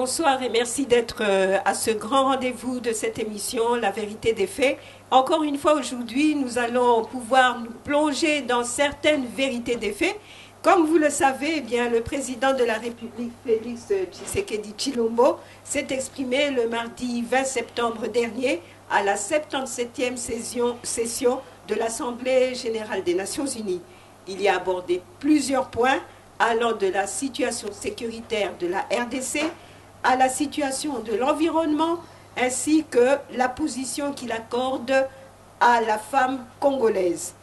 bonsoir et merci d'être à ce grand rendez-vous de cette émission, La vérité des faits. Encore une fois, aujourd'hui, nous allons pouvoir nous plonger dans certaines vérités des faits. Comme vous le savez, eh bien, le président de la République, Félix Tshisekedi Tshilombo, s'est exprimé le mardi 20 septembre dernier à la 77e session de l'Assemblée générale des Nations unies. Il y a abordé plusieurs points allant de la situation sécuritaire de la RDC à la situation de l'environnement, ainsi que la position qu'il accorde à la femme congolaise.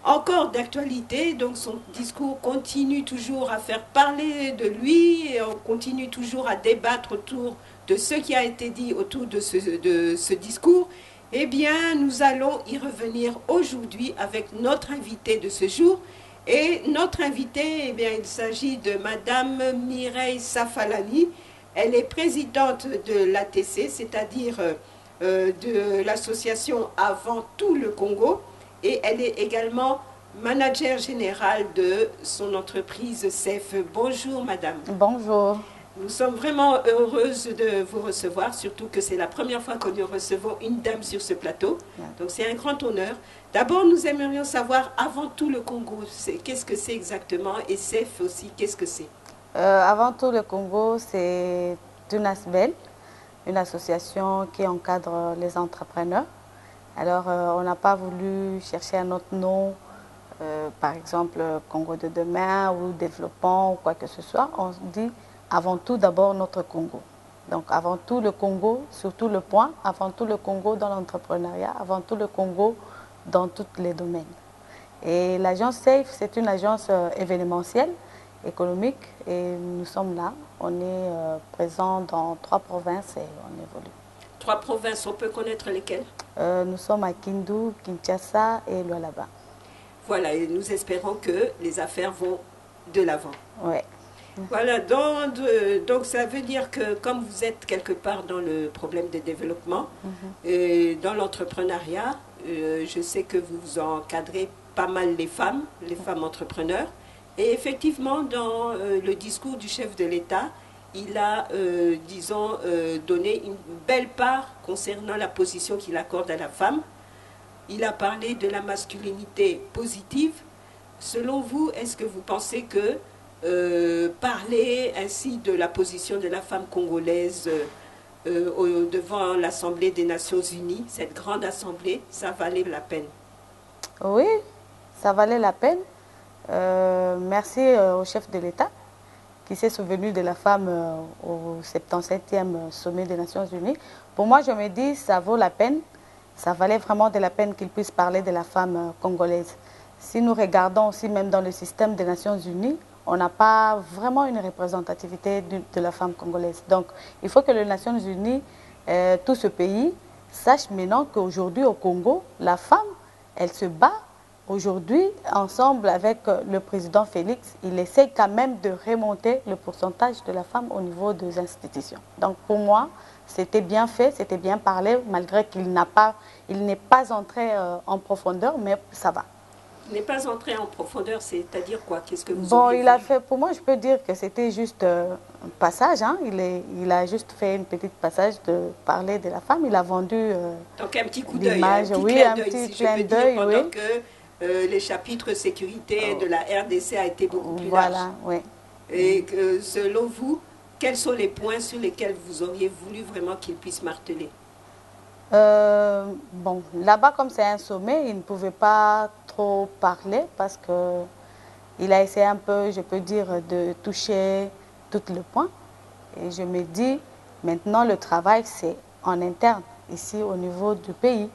Encore d'actualité, donc son discours continue toujours à faire parler de lui, et on continue toujours à débattre autour de ce qui a été dit autour de ce discours. Eh bien, nous allons y revenir aujourd'hui avec notre invité de ce jour. Et notre invitée, eh bien, il s'agit de Madame Mireille Safalani. Elle est présidente de l'ATC, c'est-à-dire de l'association Avant tout le Congo. Et elle est également manager générale de son entreprise CEF. Bonjour, Madame. Bonjour. Nous sommes vraiment heureuses de vous recevoir, surtout que c'est la première fois que nous recevons une dame sur ce plateau. Donc c'est un grand honneur. D'abord, nous aimerions savoir, avant tout le Congo, qu'est-ce que c'est exactement, et CEF aussi, qu'est-ce que c'est? Avant tout le Congo, c'est une ASBEL, une association qui encadre les entrepreneurs. Alors, on n'a pas voulu chercher un autre nom, par exemple Congo de demain ou développement ou quoi que ce soit. On dit avant tout d'abord notre Congo. Donc avant tout le Congo, sur tout le point, avant tout le Congo dans l'entrepreneuriat, avant tout le Congo dans tous les domaines. Et l'agence SAFE, c'est une agence événementielle, économique, et nous sommes là. On est présent dans 3 provinces et on évolue. 3 provinces, on peut connaître lesquelles? Nous sommes à Kindu, Kinshasa et Lualaba. Voilà, et nous espérons que les affaires vont de l'avant. Oui. Voilà, donc ça veut dire que comme vous êtes quelque part dans le problème de développement, et dans l'entrepreneuriat, je sais que vous encadrez pas mal les femmes entrepreneurs. Et effectivement, dans le discours du chef de l'État, il a, disons, donné une belle part concernant la position qu'il accorde à la femme. Il a parlé de la masculinité positive. Selon vous, est-ce que vous pensez que parler ainsi de la position de la femme congolaise devant l'Assemblée des Nations Unies, cette grande assemblée, ça valait la peine? Oui, ça valait la peine. Merci au chef de l'État qui s'est souvenu de la femme au 77e sommet des Nations Unies. Pour moi, je me dis, ça vaut la peine. Ça valait vraiment de la peine qu'il puisse parler de la femme congolaise. Si nous regardons aussi même dans le système des Nations Unies, on n'a pas vraiment une représentativité de la femme congolaise. Donc, il faut que les Nations Unies, tout ce pays, sache maintenant qu'aujourd'hui au Congo, la femme, elle se bat. Aujourd'hui, ensemble avec le président Félix, il essaie quand même de remonter le pourcentage de la femme au niveau des institutions. Donc, pour moi, c'était bien fait, c'était bien parlé, malgré qu'il n'est pas entré en profondeur, mais ça va. N'est pas entré en profondeur, c'est-à-dire quoi? Qu'est-ce que vous Bon, auriez il a voulu? fait, pour moi, je peux dire que c'était juste un passage. Hein. Il a juste fait une petite passage de parler de la femme. Il a vendu donc un petit coup d'œil, oui, un petit clin d'œil, pendant oui. que les chapitres sécurité de la RDC a été beaucoup plus voilà, large. Oui. Et que, selon vous, quels sont les points sur lesquels vous auriez voulu vraiment qu'il puisse marteler? Bon, là-bas, comme c'est un sommet, il ne pouvait pas trop parler parce que il a essayé un peu, je peux dire, de toucher tous les points. Et je me dis, maintenant, le travail, c'est en interne, ici au niveau du pays,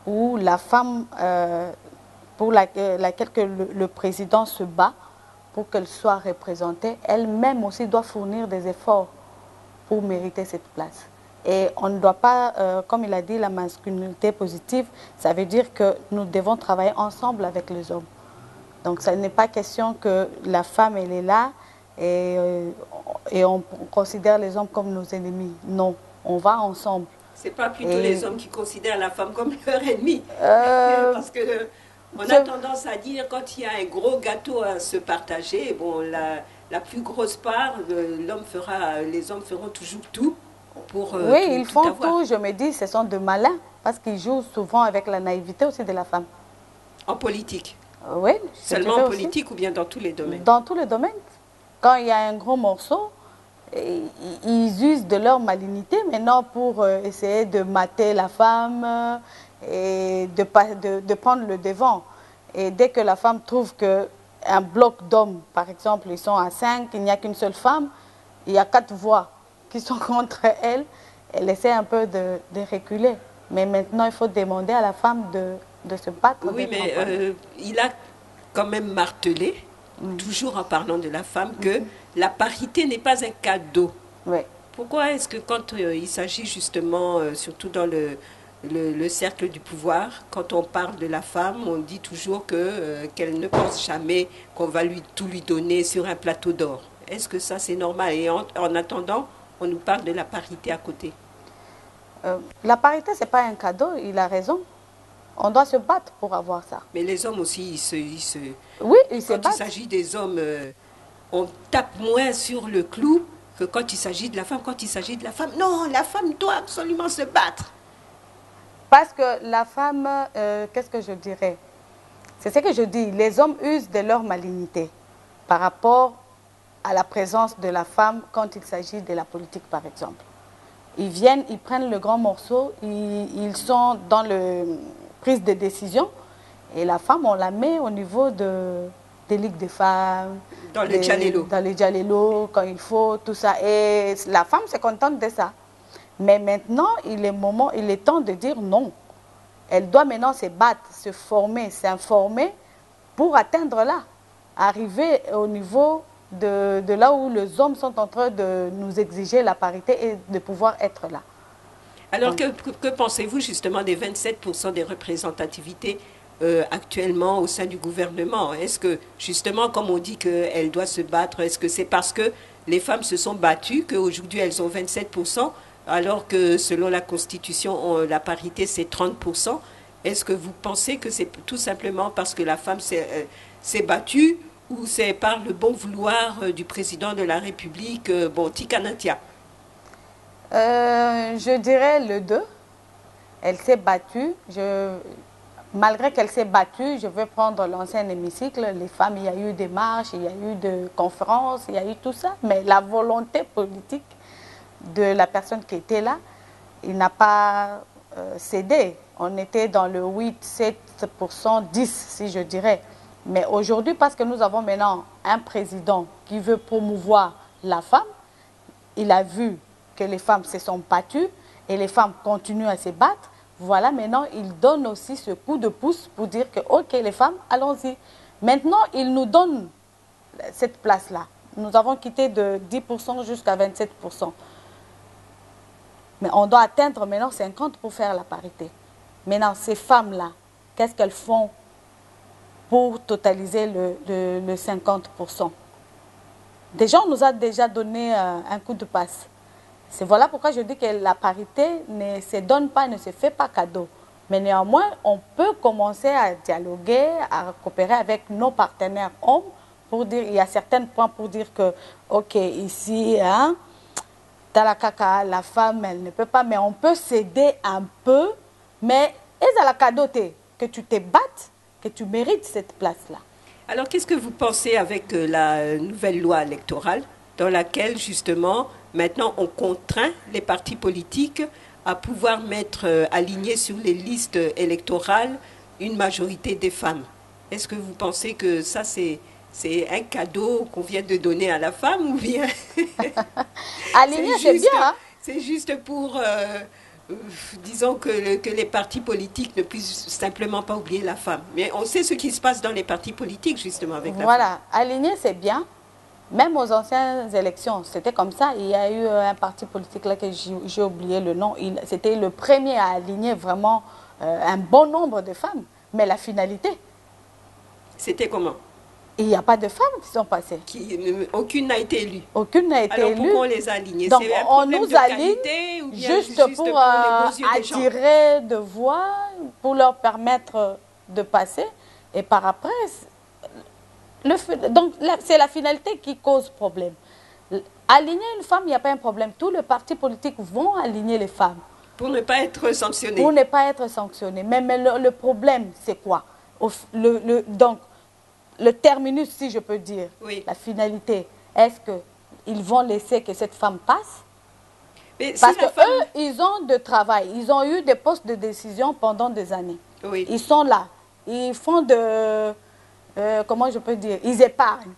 où la femme pour laquelle le président se bat, pour qu'elle soit représentée, elle-même aussi doit fournir des efforts pour mériter cette place. Et on ne doit pas, comme il a dit, la masculinité positive, ça veut dire que nous devons travailler ensemble avec les hommes. Donc, ce n'est pas question que la femme, elle est là et on considère les hommes comme nos ennemis. Non, on va ensemble. Ce n'est pas plutôt les hommes qui considèrent la femme comme leur ennemi. Parce que On a tendance à dire, quand il y a un gros gâteau à se partager, bon, la plus grosse part, les hommes feront toujours tout pour oui, tout, ils tout font avoir. tout, je me dis, ce sont de malins, parce qu'ils jouent souvent avec la naïveté aussi de la femme. En politique. Oui, je Seulement dirais en aussi. politique ou bien dans tous les domaines? Dans tous les domaines. Quand il y a un gros morceau, ils usent de leur malignité maintenant pour essayer de mater la femme et de prendre le devant. Et dès que la femme trouve qu'un bloc d'hommes, par exemple, ils sont à 5, il n'y a qu'une seule femme, il y a 4 voix qui sont contre elle, elle essaie un peu de reculer. Mais maintenant, il faut demander à la femme de se battre. Oui, mais il a quand même martelé, toujours en parlant de la femme, que la parité n'est pas un cadeau. Oui. Pourquoi est-ce que quand il s'agit justement, surtout dans le cercle du pouvoir, quand on parle de la femme, on dit toujours qu'elle ne pense jamais qu'on va tout lui donner sur un plateau d'or? Est-ce que ça c'est normal? Et en attendant, on nous parle de la parité à côté. La parité, ce n'est pas un cadeau, il a raison. On doit se battre pour avoir ça. Mais les hommes aussi, oui, ils se quand battent. il s'agit des hommes, on tape moins sur le clou que quand il s'agit de la femme. Quand il s'agit de la femme, non, la femme doit absolument se battre. Parce que la femme, qu'est-ce que je dirais? C'est ce que je dis, les hommes usent de leur malignité par rapport à la présence de la femme quand il s'agit de la politique, par exemple. Ils viennent, ils prennent le grand morceau, ils sont dans le prise de décision et la femme, on la met au niveau des ligues des femmes, dans les djalelo. Dans les djalelo, quand il faut, tout ça. Et la femme se contente de ça. Mais maintenant, il est temps de dire non. Elle doit maintenant se battre, se former, s'informer pour atteindre là, arriver au niveau de là où les hommes sont en train de nous exiger la parité et de pouvoir être là. Alors, que pensez-vous justement des 27% des représentativités actuellement au sein du gouvernement? Est-ce que justement, comme on dit qu'elle doit se battre, est-ce que c'est parce que les femmes se sont battues qu'aujourd'hui elles ont 27%, alors que selon la Constitution, la parité c'est 30%? Est-ce que vous pensez que c'est tout simplement parce que la femme s'est battue ou c'est par le bon vouloir du président de la République, bon, Tikanatia? Je dirais le 2. Elle s'est battue. Malgré qu'elle s'est battue, je vais prendre l'ancien hémicycle. Les femmes, il y a eu des marches, il y a eu des conférences, il y a eu tout ça. Mais la volonté politique de la personne qui était là, il n'a pas cédé. On était dans le 8, 7%, 10, si je dirais. Mais aujourd'hui, parce que nous avons maintenant un président qui veut promouvoir la femme, il a vu que les femmes se sont battues et les femmes continuent à se battre. Voilà, maintenant, il donne aussi ce coup de pouce pour dire que, ok, les femmes, allons-y. Maintenant, il nous donne cette place-là. Nous avons quitté de 10% jusqu'à 27%. Mais on doit atteindre maintenant 50% pour faire la parité. Maintenant, ces femmes-là, qu'est-ce qu'elles font pour totaliser le 50%? Déjà, on nous a déjà donné un coup de passe. C'est voilà pourquoi je dis que la parité ne se donne pas, ne se fait pas cadeau. Mais néanmoins, on peut commencer à dialoguer, à coopérer avec nos partenaires hommes pour dire, il y a certains points pour dire que, ok, ici, hein, dans la caca, la femme, elle ne peut pas, mais on peut s'aider un peu, mais est-ce à la cadoté que tu te battes, que tu mérites cette place-là? Alors, qu'est-ce que vous pensez avec la nouvelle loi électorale dans laquelle, justement, maintenant, on contraint les partis politiques à pouvoir mettre aligner sur les listes électorales une majorité des femmes? Est-ce que vous pensez que ça, c'est un cadeau qu'on vient de donner à la femme ou bien aligner, c'est bien, hein? C'est juste pour, disons, que les partis politiques ne puissent simplement pas oublier la femme. Mais on sait ce qui se passe dans les partis politiques, justement, avec la femme. Voilà, aligner, c'est bien. Même aux anciennes élections, c'était comme ça. Il y a eu un parti politique là que j'ai oublié le nom. C'était le premier à aligner vraiment un bon nombre de femmes. Mais la finalité... C'était comment? Il n'y a pas de femmes qui sont passées. Aucune n'a été élue. Aucune n'a été élue. Alors pourquoi on les a alignées? Donc on nous aligne juste pour attirer de voix, pour leur permettre de passer. Et par après, donc c'est la finalité qui cause problème. Aligner une femme, il n'y a pas un problème. Tous les partis politiques vont aligner les femmes. Pour ne pas être sanctionnés. Pour ne pas être sanctionnés. Mais le problème, c'est quoi? Donc, le terminus, si je peux dire, oui. La finalité, est-ce qu'ils vont laisser que cette femme passe? Mais parce que eux, ils ont de travail, ils ont eu des postes de décision pendant des années. Oui. Ils sont là, ils font de, comment je peux dire, ils épargnent.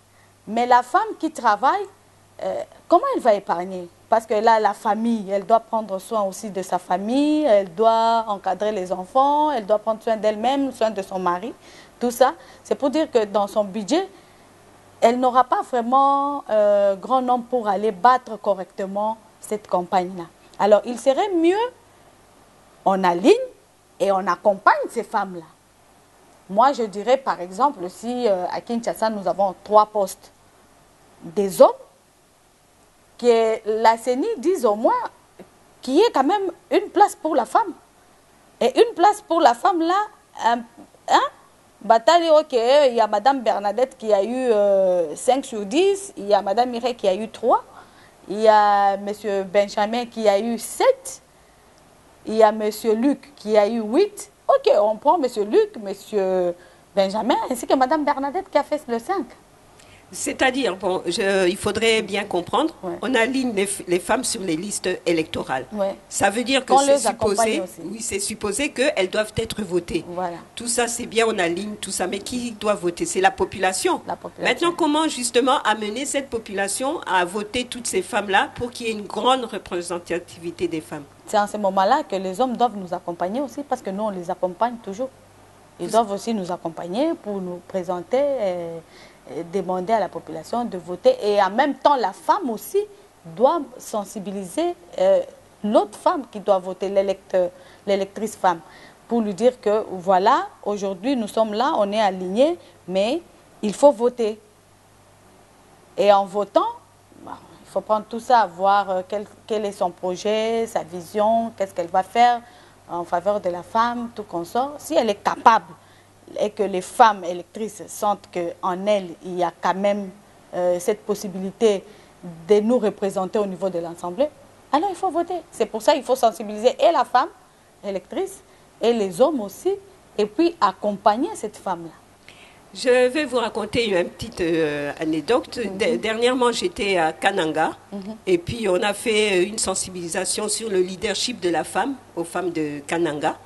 Mais la femme qui travaille, comment elle va épargner? Parce que là, la famille, elle doit prendre soin aussi de sa famille, elle doit encadrer les enfants, elle doit prendre soin d'elle-même, soin de son mari, tout ça. C'est pour dire que dans son budget, elle n'aura pas vraiment grand nombre pour aller battre correctement cette campagne-là. Alors, il serait mieux, on aligne et on accompagne ces femmes-là. Moi, je dirais, par exemple, si à Kinshasa, nous avons 3 postes des hommes, que la CENI dise au moins qu'il y ait quand même une place pour la femme. Et une place pour la femme, là, Batali, ok, il y a Madame Bernadette qui a eu 5 sur 10, il y a Madame Mireille qui a eu 3, il y a Monsieur Benjamin qui a eu 7, il y a Monsieur Luc qui a eu 8. Ok, on prend Monsieur Luc, Monsieur Benjamin, ainsi que Madame Bernadette qui a fait le 5. C'est-à-dire, bon, il faudrait bien comprendre, on aligne les femmes sur les listes électorales. Ça veut dire que c'est supposé qu'elles doivent être votées. Voilà. Tout ça, c'est bien, on aligne tout ça. Mais qui doit voter? C'est la population. Maintenant, comment justement amener cette population à voter toutes ces femmes-là pour qu'il y ait une grande représentativité des femmes? C'est en ce moment-là que les hommes doivent nous accompagner aussi, parce que nous, on les accompagne toujours. Ils doivent aussi nous accompagner pour nous présenter demander à la population de voter. Et en même temps, la femme aussi doit sensibiliser l'autre femme qui doit voter, l'électrice femme, pour lui dire que voilà, aujourd'hui nous sommes là, on est alignés, mais il faut voter. Et en votant, il faut prendre tout ça, voir quel est son projet, sa vision, qu'est-ce qu'elle va faire en faveur de la femme, tout consort. Si elle est capable et que les femmes électrices sentent qu'en elles, il y a quand même cette possibilité de nous représenter au niveau de l'Assemblée, alors il faut voter. C'est pour ça qu'il faut sensibiliser et la femme électrice et les hommes aussi, et puis accompagner cette femme-là. Je vais vous raconter une petite anecdote. Dernièrement, j'étais à Kananga et puis on a fait une sensibilisation sur le leadership de la femme, aux femmes de Kananga.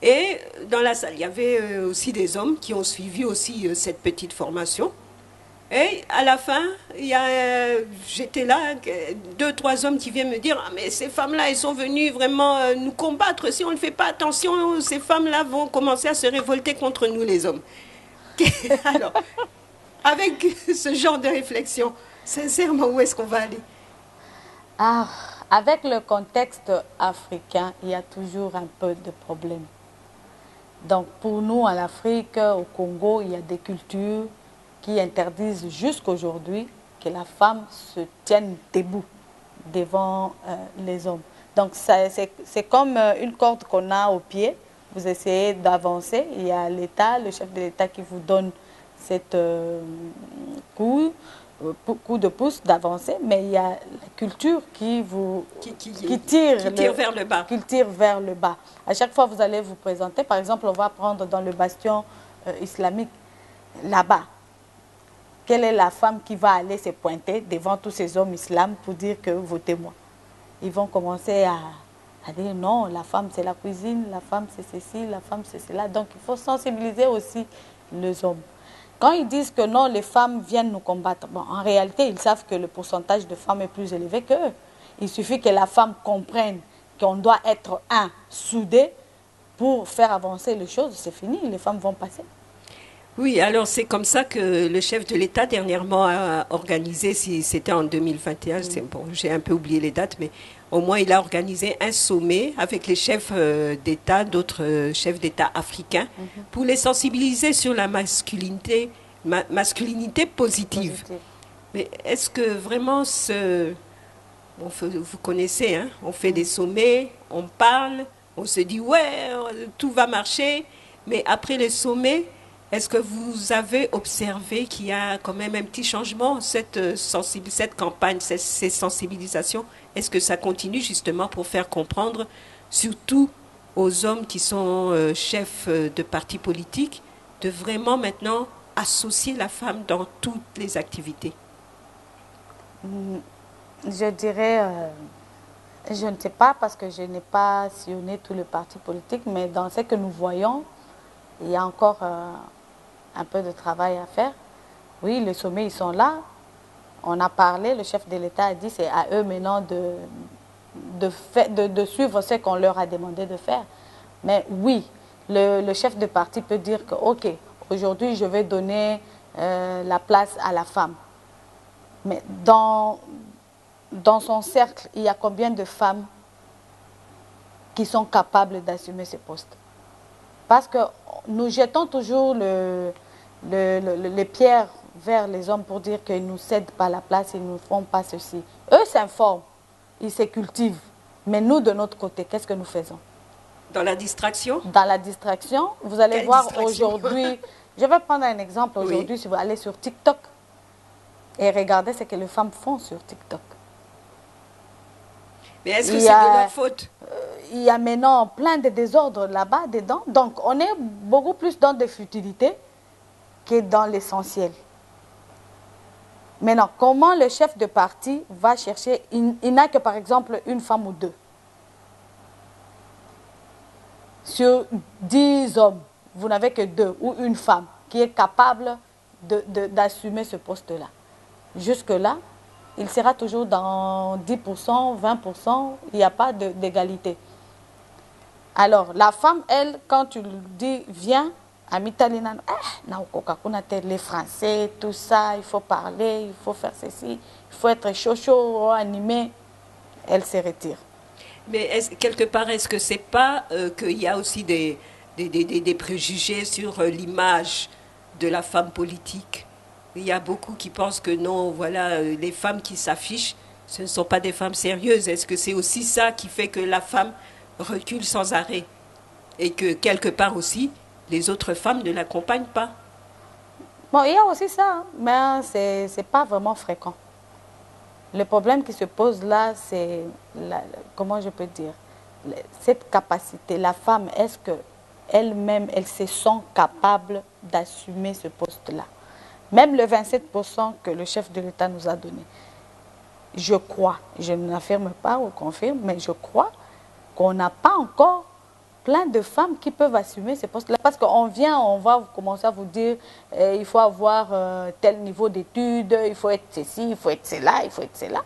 Et dans la salle, il y avait aussi des hommes qui ont suivi aussi cette petite formation. Et à la fin, j'étais là, 2, 3 hommes qui viennent me dire « Ah, mais ces femmes-là, elles sont venues vraiment nous combattre. Si on ne fait pas attention, ces femmes-là vont commencer à se révolter contre nous, les hommes. » Alors, avec ce genre de réflexion, sincèrement, où est-ce qu'on va aller? Avec le contexte africain, il y a toujours un peu de problèmes. Donc pour nous en Afrique, au Congo, il y a des cultures qui interdisent jusqu'aujourd'hui que la femme se tienne debout devant les hommes. Donc c'est comme une corde qu'on a au pied. Vous essayez d'avancer, il y a l'État, le chef de l'État qui vous donne cette coup de pouce d'avancer, mais il y a la culture qui tire vers le bas. Qui tire vers le bas. À chaque fois, vous allez vous présenter. Par exemple, on va prendre dans le bastion islamique, là-bas. Quelle est la femme qui va aller se pointer devant tous ces hommes islams pour dire que votez-moi? Ils vont commencer à dire non, la femme c'est la cuisine, la femme c'est ceci, la femme c'est cela. Donc il faut sensibiliser aussi les hommes. Quand ils disent que non, les femmes viennent nous combattre, bon, en réalité, ils savent que le pourcentage de femmes est plus élevé qu'eux. Il suffit que la femme comprenne qu'on doit être soudé pour faire avancer les choses. C'est fini, les femmes vont passer. Oui, alors c'est comme ça que le chef de l'État dernièrement a organisé, si c'était en 2021, bon, j'ai un peu oublié les dates, mais au moins il a organisé un sommet avec les chefs d'État, d'autres chefs d'État africains, pour les sensibiliser sur la masculinité positive. Mais est-ce que vraiment vous connaissez, hein, on fait des sommets, on parle, on se dit ouais, tout va marcher, mais après les sommets, Est-ce que vous avez observé qu'il y a quand même un petit changement, cette campagne, ces sensibilisations? Est-ce que ça continue justement pour faire comprendre, surtout aux hommes qui sont chefs de partis politiques, de vraiment maintenant associer la femme dans toutes les activités? Je dirais, je ne sais pas parce que je n'ai pas sillonné tous les partis politiques, mais dans ce que nous voyons, il y a encore un peu de travail à faire. Oui, les sommets, ils sont là. On a parlé, le chef de l'État a dit c'est à eux maintenant de suivre ce qu'on leur a demandé de faire. Mais oui, le chef de parti peut dire que, ok, aujourd'hui je vais donner la place à la femme. Mais dans son cercle, il y a combien de femmes qui sont capables d'assumer ces postes? Parce que nous jetons toujours les pierres vers les hommes pour dire qu'ils ne nous cèdent pas la place, ils ne nous font pas ceci. Eux s'informent, ils se cultivent. Mais nous, de notre côté, qu'est-ce que nous faisons? Dans la distraction? Dans la distraction, vous allez Quelle voir distraction? aujourd'hui, je vais prendre un exemple aujourd'hui, si vous allez sur TikTok et regardez ce que les femmes font sur TikTok. Mais est-ce que c'est de leur faute? Il y a maintenant plein de désordres là-bas, dedans. Donc, on est beaucoup plus dans des futilités que dans l'essentiel. Maintenant, comment le chef de parti va chercher, il n'a que par exemple une femme ou deux. Sur 10 hommes, vous n'avez que 2 ou une femme qui est capable d'assumer ce poste-là. Jusque-là, il sera toujours dans 10%, 20%, il n'y a pas d'égalité. Alors, la femme, elle, quand tu lui dis, viens, à Mitalina, les Français, tout ça, il faut parler, il faut faire ceci, il faut être chaud, animé, elle se retire. Mais quelque part, est-ce que c'est pas qu'il y a aussi des préjugés sur l'image de la femme politique? Il y a beaucoup qui pensent que non, voilà, les femmes qui s'affichent, ce ne sont pas des femmes sérieuses. Est-ce que c'est aussi ça qui fait que la femme recule sans arrêt? Et que quelque part aussi, les autres femmes ne l'accompagnent pas? Bon, il y a aussi ça, hein, mais ce n'est pas vraiment fréquent. Le problème qui se pose là, c'est, comment je peux dire, cette capacité. La femme, est-ce qu'elle-même, elle se sent capable d'assumer ce poste-là? Même le 27% que le chef de l'État nous a donné. Je crois, je n'affirme pas ou confirme, mais je crois qu'on n'a pas encore plein de femmes qui peuvent assumer ces postes-là. Parce qu'on va commencer à vous dire, il faut avoir tel niveau d'études, il faut être ceci, il faut être cela, il faut être cela.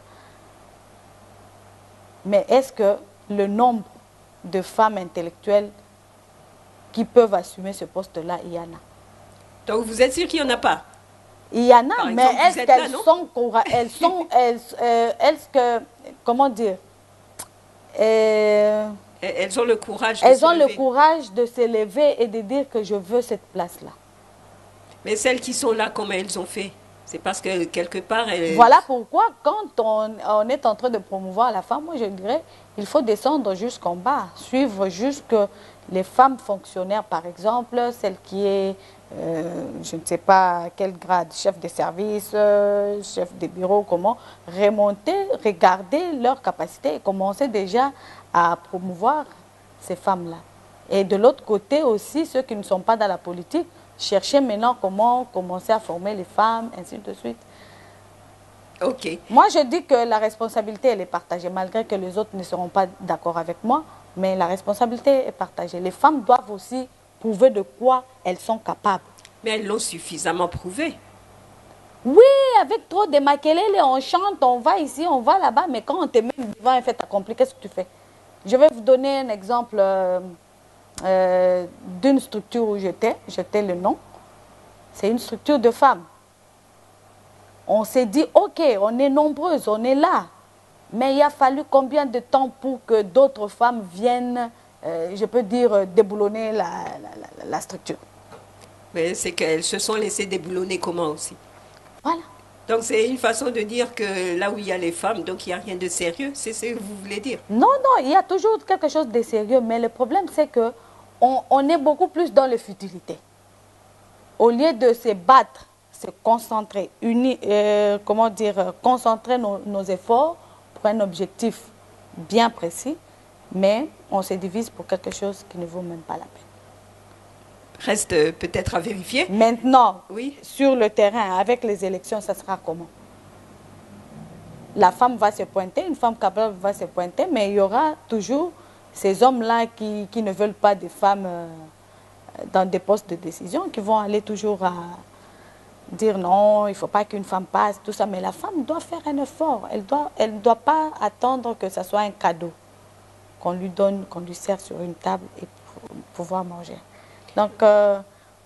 Mais est-ce que le nombre de femmes intellectuelles qui peuvent assumer ce poste-là, il y en a? Donc vous êtes sûr qu'il n'y en a pas? Il y en a, Par mais exemple, est-ce que, comment dire, elles ont le courage elles ont le courage de s'élever et de dire que je veux cette place-là. Mais celles qui sont là, comment elles ont fait? C'est parce que quelque part... Voilà pourquoi, quand on est en train de promouvoir la femme, moi je dirais, il faut descendre jusqu'en bas, suivre jusque les femmes fonctionnaires, par exemple, celle qui est, je ne sais pas quel grade, chef de service, chef de bureau, comment, remonter, regarder leurs capacités et commencer déjà à promouvoir ces femmes-là. Et de l'autre côté aussi, ceux qui ne sont pas dans la politique, chercher maintenant comment commencer à former les femmes, ainsi de suite. Ok. Moi, je dis que la responsabilité, elle est partagée, malgré que les autres ne seront pas d'accord avec moi, mais la responsabilité est partagée. Les femmes doivent aussi prouver de quoi elles sont capables. Mais elles l'ont suffisamment prouvé. Oui, avec trop de maquelele, on chante, on va ici, on va là-bas, mais quand on te met devant un fait accompli, qu'est-ce que tu fais? Je vais vous donner un exemple d'une structure où j'étais le nom. C'est une structure de femmes. On s'est dit, ok, on est nombreuses, on est là. Mais il a fallu combien de temps pour que d'autres femmes viennent, je peux dire, déboulonner la structure? Mais c'est qu'elles se sont laissées déboulonner comment aussi? Voilà. Donc c'est une façon de dire que là où il y a les femmes, donc il n'y a rien de sérieux, c'est ce que vous voulez dire? Non, non, il y a toujours quelque chose de sérieux, mais le problème c'est que on est beaucoup plus dans les futilités. au lieu de se battre, se concentrer, concentrer nos efforts pour un objectif bien précis, mais on se divise pour quelque chose qui ne vaut même pas la peine. Reste peut-être à vérifier. Maintenant, oui. Sur le terrain, avec les élections, ça sera comment? La femme va se pointer, une femme capable va se pointer, mais il y aura toujours ces hommes-là qui ne veulent pas des femmes dans des postes de décision, qui vont aller toujours à dire non, il ne faut pas qu'une femme passe, tout ça. Mais la femme doit faire un effort. Elle ne doit pas attendre que ce soit un cadeau qu'on lui donne, qu'on lui sert sur une table et pour pouvoir manger. Donc,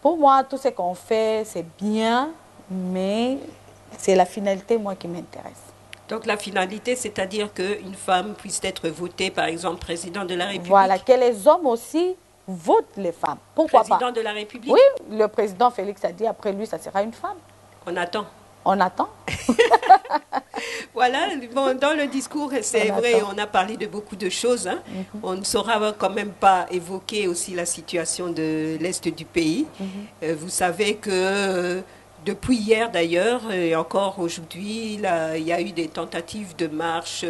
pour moi, tout ce qu'on fait, c'est bien, mais c'est la finalité, moi, qui m'intéresse. Donc, la finalité, c'est-à-dire qu'une femme puisse être votée, par exemple, président de la République. Voilà, que les hommes aussi votent les femmes. Pourquoi président pas? Président de la République? Oui, le président Félix a dit, après lui, ça sera une femme. On attend. On attend. Voilà, bon, dans le discours, c'est vrai, on a parlé de beaucoup de choses. Hein. On ne saura quand même pas évoquer aussi la situation de l'Est du pays. Vous savez que depuis hier d'ailleurs, et encore aujourd'hui, il y a eu des tentatives de marche,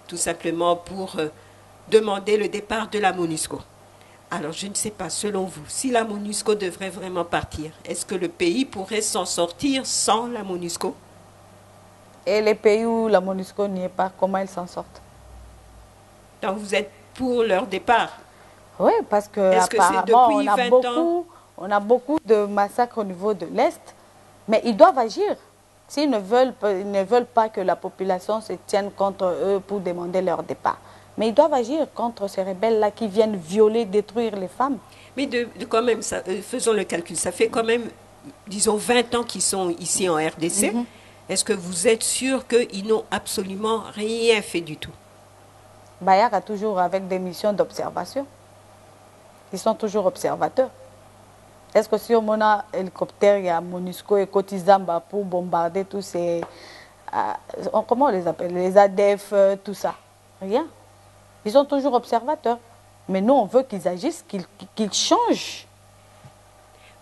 tout simplement pour demander le départ de la MONUSCO. Alors, je ne sais pas, selon vous, si la MONUSCO devrait vraiment partir, est-ce que le pays pourrait s'en sortir sans la MONUSCO? Et les pays où la MONUSCO n'y est pas, comment ils s'en sortent? Donc, vous êtes pour leur départ? Oui, parce que apparemment, on a beaucoup de massacres au niveau de l'Est, mais ils doivent agir. S'ils ne veulent pas que la population se tienne contre eux pour demander leur départ. Mais ils doivent agir contre ces rebelles-là qui viennent violer, détruire les femmes. Mais quand même, faisons le calcul, ça fait quand même, disons, 20 ans qu'ils sont ici en RDC. Est-ce que vous êtes sûr qu'ils n'ont absolument rien fait du tout? Bayard a toujours avec des missions d'observation. Ils sont toujours observateurs. Est-ce que si on a un hélicoptère, il y a MONUSCO et Kotizamba pour bombarder tous ces... comment on les appelle? Les ADF, tout ça. Rien. Ils sont toujours observateurs. Mais nous, on veut qu'ils agissent, qu'ils changent.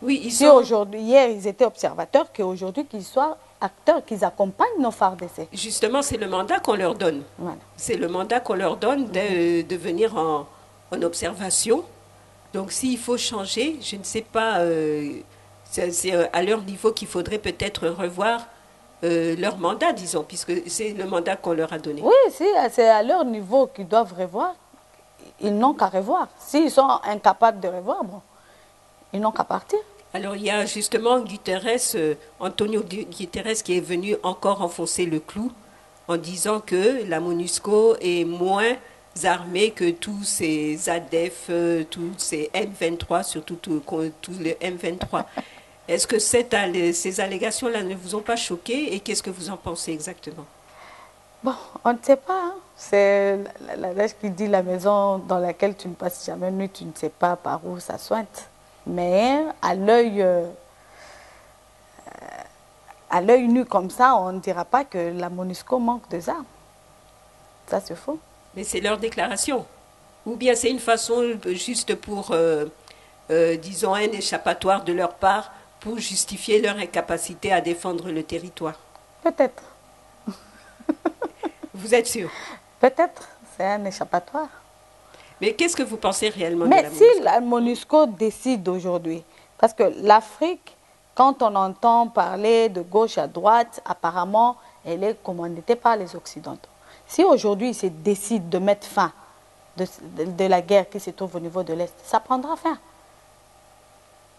Oui, hier, ils étaient observateurs, qu'aujourd'hui, qu'ils soient acteurs, qu'ils accompagnent nos FARDC. Justement, c'est le mandat qu'on leur donne. Voilà. C'est le mandat qu'on leur donne de venir en observation. Donc, s'il faut changer, je ne sais pas, c'est à leur niveau qu'il faudrait peut-être revoir leur mandat, disons, puisque c'est le mandat qu'on leur a donné. Oui, c'est à leur niveau qu'ils doivent revoir. Ils n'ont qu'à revoir. S'ils sont incapables de revoir, bon, ils n'ont qu'à partir. Alors, il y a justement Antonio Guterres qui est venu encore enfoncer le clou en disant que la MONUSCO est moins armée que tous ces ADF, tous ces M23, surtout tous les M23. Est-ce que ces allégations-là ne vous ont pas choqué et qu'est-ce que vous en pensez exactement? Bon, on ne sait pas. Hein. C'est l'adage qui dit la maison dans laquelle tu ne passes jamais nuit, tu ne sais pas par où ça sointe. Mais à l'œil nu comme ça, on ne dira pas que la MONUSCO manque de armes. Ça, c'est faux. Mais c'est leur déclaration. Ou bien c'est une façon juste pour, disons, un échappatoire de leur part pour justifier leur incapacité à défendre le territoire. Peut-être. Vous êtes sûr? Peut-être. C'est un échappatoire. Mais qu'est-ce que vous pensez réellement de la MONUSCO? Mais si la MONUSCO décide aujourd'hui, parce que l'Afrique, quand on entend parler de gauche à droite, apparemment, elle est commanditée par les Occidentaux. Si aujourd'hui, ils se décident de mettre fin de la guerre qui se trouve au niveau de l'Est, ça prendra fin.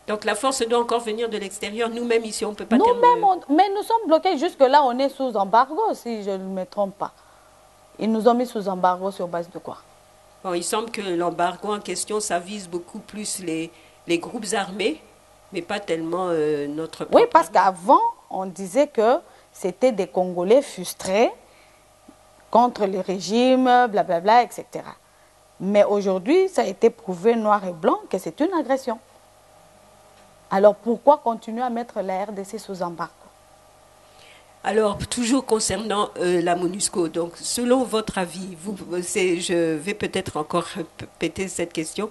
Donc la force doit encore venir de l'extérieur. Nous-mêmes, ici, on ne peut pas... Mais nous sommes bloqués. Jusque-là, on est sous embargo, si je ne me trompe pas. Ils nous ont mis sous embargo sur base de quoi? Bon, il semble que l'embargo en question, ça vise beaucoup plus les groupes armés, mais pas tellement notre propre... Oui, parce qu'avant, on disait que c'était des Congolais frustrés contre le régime, blablabla, etc. Mais aujourd'hui, ça a été prouvé noir et blanc que c'est une agression. Alors pourquoi continuer à mettre la RDC sous embargo? Alors, toujours concernant la MONUSCO, donc selon votre avis, je vais peut-être encore répéter cette question,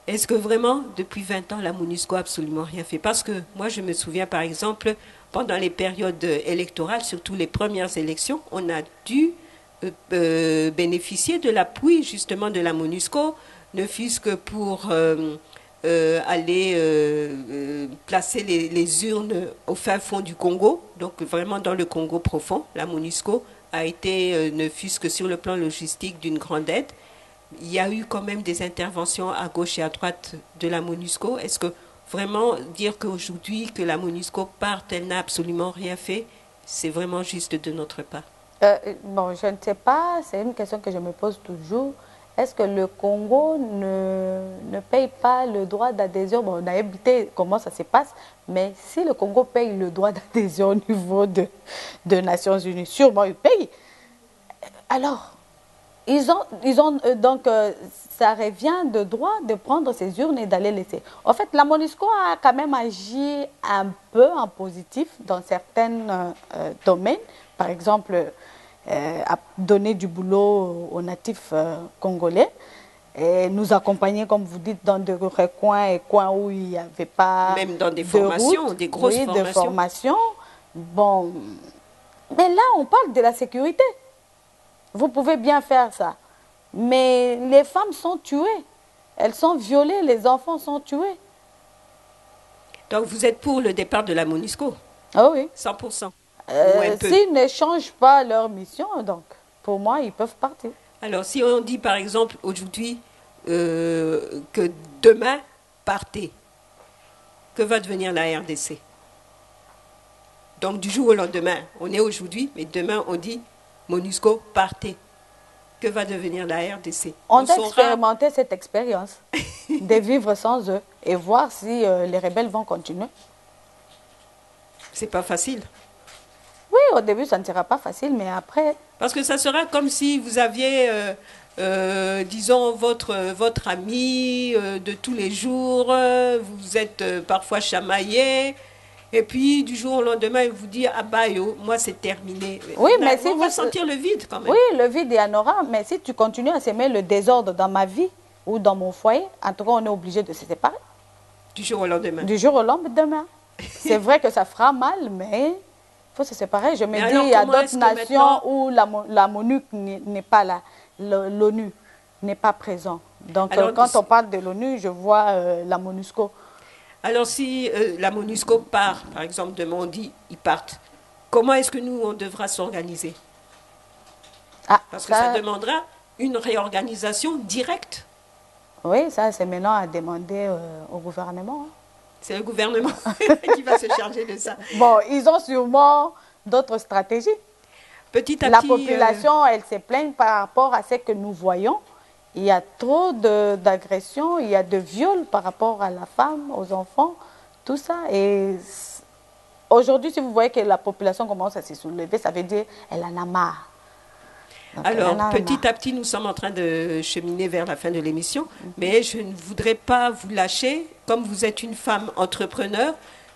Est-ce que vraiment, depuis 20 ans, la MONUSCO a absolument rien fait? Parce que moi, je me souviens, par exemple, pendant les périodes électorales, surtout les premières élections, on a dû bénéficier de l'appui justement de la MONUSCO, ne fût-ce que pour aller placer les urnes au fin fond du Congo, donc vraiment dans le Congo profond. La MONUSCO a été, ne fût-ce que sur le plan logistique, d'une grande aide. Il y a eu quand même des interventions à gauche et à droite de la MONUSCO. Est-ce que vraiment dire qu'aujourd'hui que la MONUSCO parte, elle n'a absolument rien fait, c'est vraiment juste de notre part? Bon, je ne sais pas, c'est une question que je me pose toujours. Est-ce que le Congo ne paye pas le droit d'adhésion? Bon, on a évité comment ça se passe, mais si le Congo paye le droit d'adhésion au niveau de Nations Unies, sûrement il paye. Alors, donc, ça revient de droit de prendre ces urnes et d'aller laisser. En fait, la MONUSCO a quand même agi un peu en positif dans certains domaines. Par exemple, a donné du boulot aux natifs congolais et nous accompagner, comme vous dites, dans des recoins et coins où il n'y avait pas même dans des de formations, route, des grosses oui, formations. de formation. Bon, mais là, on parle de la sécurité. Vous pouvez bien faire ça. Mais les femmes sont tuées. Elles sont violées, les enfants sont tués. Donc vous êtes pour le départ de la MONUSCO? Ah oui. 100%. Ou un peu. S'ils ne changent pas leur mission, donc, pour moi, ils peuvent partir. Alors si on dit par exemple aujourd'hui que demain, partez, que va devenir la RDC? Donc du jour au lendemain, on est aujourd'hui, mais demain on dit MONUSCO, partez. Que va devenir la RDC? On doit expérimenter cette expérience de vivre sans eux et voir si les rebelles vont continuer. C'est pas facile. Oui, au début, ça ne sera pas facile, mais après... Parce que ça sera comme si vous aviez, disons, votre ami de tous les jours, vous êtes parfois chamaillé, et puis du jour au lendemain, il vous dit, ah bah yo, moi c'est terminé. Oui, Là, mais si on va sentir le vide quand même. Oui, le vide, il y en aura, mais si tu continues à semer le désordre dans ma vie ou dans mon foyer, en tout cas, on est obligé de se séparer. Du jour au lendemain. Du jour au lendemain. C'est vrai que ça fera mal, mais il faut se séparer. Je me dis, il y a d'autres nations où la MONUC n'est pas là, l'ONU n'est pas présent. Donc, alors, quand on parle de l'ONU, je vois la MONUSCO. Alors, si la MONUSCO part, par exemple, demain on dit, ils partent, comment est-ce que nous, on devra s'organiser? Parce que ça demandera une réorganisation directe. Oui, ça, c'est maintenant à demander au gouvernement. C'est le gouvernement qui va se charger de ça. Bon, ils ont sûrement d'autres stratégies. Petit à la petit, population, elle se plaigne par rapport à ce que nous voyons. Il y a trop d'agressions, il y a de viols par rapport à la femme, aux enfants, tout ça. Et aujourd'hui, si vous voyez que la population commence à se soulever, ça veut dire qu'elle en a marre. Donc, alors, petit à petit, nous sommes en train de cheminer vers la fin de l'émission, mais je ne voudrais pas vous lâcher, comme vous êtes une femme entrepreneur,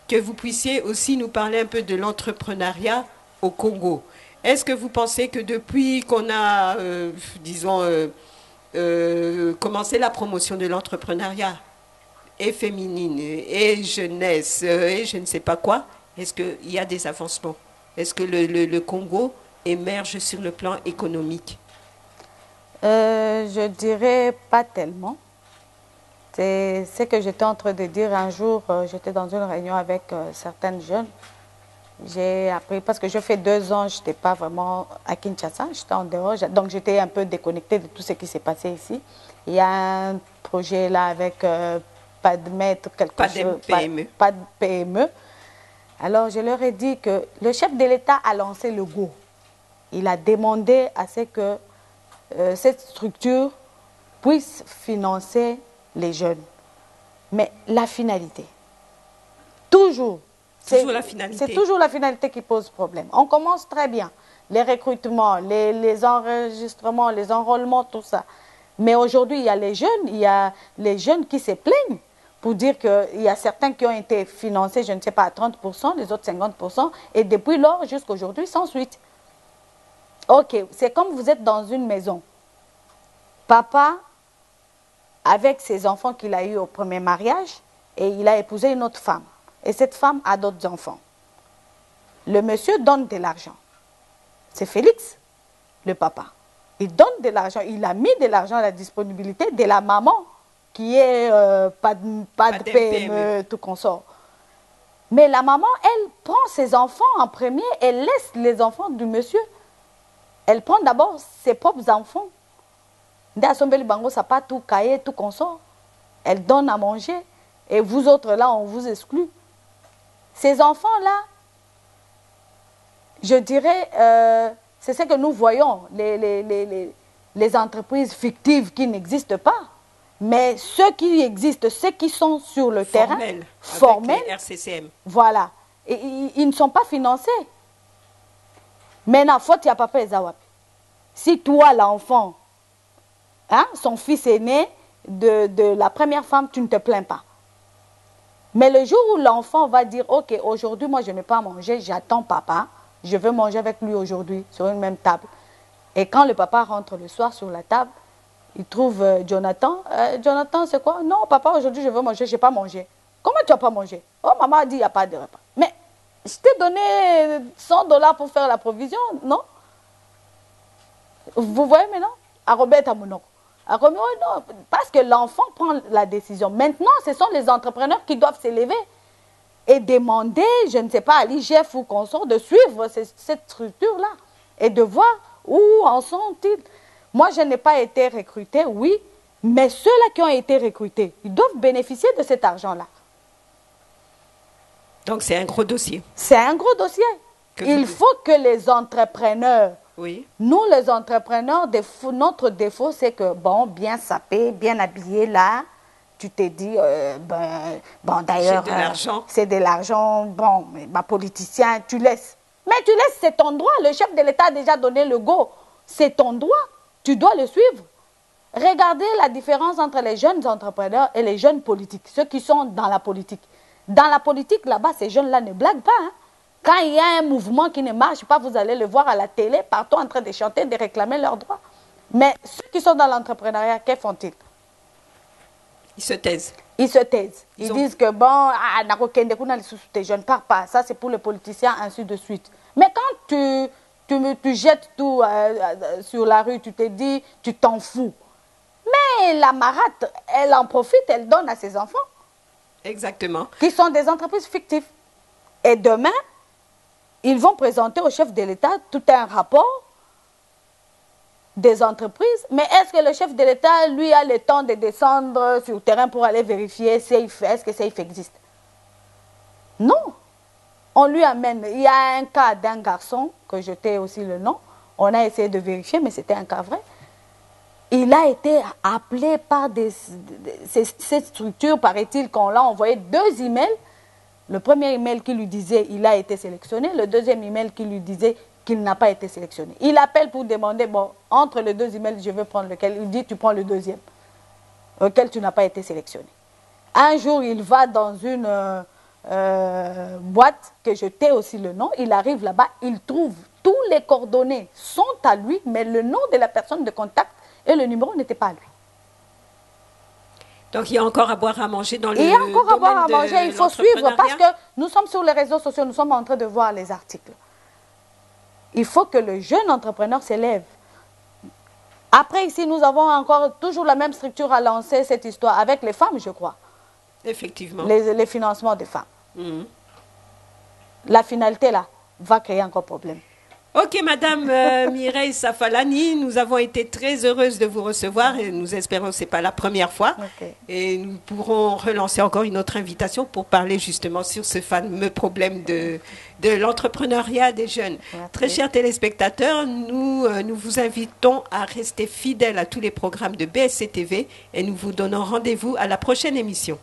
que vous puissiez aussi nous parler un peu de l'entrepreneuriat au Congo. Est-ce que vous pensez que depuis qu'on a, disons, commencé la promotion de l'entrepreneuriat, et féminine, et jeunesse, et je ne sais pas quoi, est-ce qu'il y a des avancements? Est-ce que le Congo émerge sur le plan économique? Je dirais pas tellement. C'est ce que j'étais en train de dire un jour. J'étais dans une réunion avec certaines jeunes. J'ai appris, parce que je fais 2 ans, je n'étais pas vraiment à Kinshasa, j'étais en dehors, donc j'étais un peu déconnectée de tout ce qui s'est passé ici. Il y a un projet là avec pas de maître, quelque chose, pas de PME. Alors je leur ai dit que le chef de l'État a lancé le go. Il a demandé à ce que cette structure puisse financer les jeunes. Mais la finalité, toujours. C'est toujours la finalité qui pose problème. On commence très bien. Les recrutements, les enregistrements, les enrôlements, tout ça. Mais aujourd'hui, il y a les jeunes qui se plaignent pour dire qu'il y a certains qui ont été financés, je ne sais pas, à 30%, les autres 50%, et depuis lors jusqu'à aujourd'hui, sans suite. Ok, c'est comme vous êtes dans une maison. Papa avec ses enfants qu'il a eus au premier mariage et il a épousé une autre femme. Et cette femme a d'autres enfants. Le monsieur donne de l'argent. C'est Félix, le papa. Il donne de l'argent. Il a mis de l'argent à la disponibilité de la maman qui est pas de PME, tout consort. Mais la maman, elle prend ses enfants en premier, elle laisse les enfants du monsieur. Elle prend d'abord ses propres enfants. Tout cahier, tout consort. Elle donne à manger. Et vous autres là, on vous exclut. Ces enfants-là, je dirais, c'est ce que nous voyons, les entreprises fictives qui n'existent pas. Mais ceux qui existent, ceux qui sont sur le terrain, formels, RCCM. Voilà. Et, ils ne sont pas financés. Maintenant, faute, il n'y a pas fait Zawapi. Si toi, l'enfant, hein, son fils est né de la première femme, tu ne te plains pas. Mais le jour où l'enfant va dire, ok, aujourd'hui, moi, je n'ai pas mangé, j'attends papa, je veux manger avec lui aujourd'hui sur une même table. Et quand le papa rentre le soir sur la table, il trouve Jonathan. Jonathan, c'est quoi? Non, papa, aujourd'hui, je veux manger, je n'ai pas mangé. Comment tu n'as pas mangé? Oh, maman a dit, il n'y a pas de repas. Mais je t'ai donné $100 pour faire la provision, non? Vous voyez maintenant? À Robert Amounok. Non, parce que l'enfant prend la décision. Maintenant, ce sont les entrepreneurs qui doivent s'élever et demander, je ne sais pas, à l'IGF ou consort, de suivre cette structure-là et de voir où en sont-ils. Moi, je n'ai pas été recrutée, oui, mais ceux-là qui ont été recrutés, ils doivent bénéficier de cet argent-là. Donc, c'est un gros dossier. C'est un gros dossier. Il faut que les entrepreneurs, oui. Nous, les entrepreneurs, notre défaut, c'est que, bon, bien sapé, bien habillé, là, tu t'es dit, bon, d'ailleurs, c'est de l'argent, bon, mais ma politicien, tu laisses. Mais tu laisses, c'est ton droit. Le chef de l'État a déjà donné le go. C'est ton droit. Tu dois le suivre. Regardez la différence entre les jeunes entrepreneurs et les jeunes politiques, ceux qui sont dans la politique. Dans la politique, là-bas, ces jeunes-là ne blaguent pas, hein. Quand il y a un mouvement qui ne marche pas, vous allez le voir à la télé, partout en train de chanter, de réclamer leurs droits. Mais ceux qui sont dans l'entrepreneuriat, que font-ils? Ils se taisent. Ils se taisent. Ils disent que, bon, je ne pars pas. Ça, c'est pour les politiciens, ainsi de suite. Mais quand tu jettes tout sur la rue, tu te dis, tu t'en fous. Mais la marate, elle en profite, elle donne à ses enfants. Exactement. Qui sont des entreprises fictives. Et demain, ils vont présenter au chef de l'État tout un rapport des entreprises. Mais est-ce que le chef de l'État, lui, a le temps de descendre sur le terrain pour aller vérifier est-ce que SAFE existe? Non. On lui amène. Il y a un cas d'un garçon, que je t'ai aussi le nom. On a essayé de vérifier, mais c'était un cas vrai. Il a été appelé par cette structure, paraît-il, qu'on l'a envoyé 2 emails. Le premier email qui lui disait qu'il a été sélectionné, le deuxième email qui lui disait qu'il n'a pas été sélectionné. Il appelle pour demander, bon, entre les 2 emails, je veux prendre lequel. Il dit, tu prends le deuxième, auquel tu n'as pas été sélectionné. Un jour, il va dans une boîte, que je t'ai aussi le nom, il arrive là-bas, il trouve tous les coordonnées sont à lui, mais le nom de la personne de contact et le numéro n'était pas à lui. Donc, il y a encore à boire à manger dans le domaine. Il y a encore à boire à manger, il faut suivre parce que nous sommes sur les réseaux sociaux, nous sommes en train de voir les articles. Il faut que le jeune entrepreneur s'élève. Après, ici, nous avons encore toujours la même structure à lancer cette histoire avec les femmes, je crois. Effectivement. Les financements des femmes. La finalité, là, va créer encore problème. Ok, Madame Mireille Safalani, nous avons été très heureuses de vous recevoir et nous espérons que ce n'est pas la première fois. Okay. Et nous pourrons relancer encore une autre invitation pour parler justement sur ce fameux problème de l'entrepreneuriat des jeunes. Merci. Très chers téléspectateurs, nous vous invitons à rester fidèles à tous les programmes de BSC TV et nous vous donnons rendez-vous à la prochaine émission.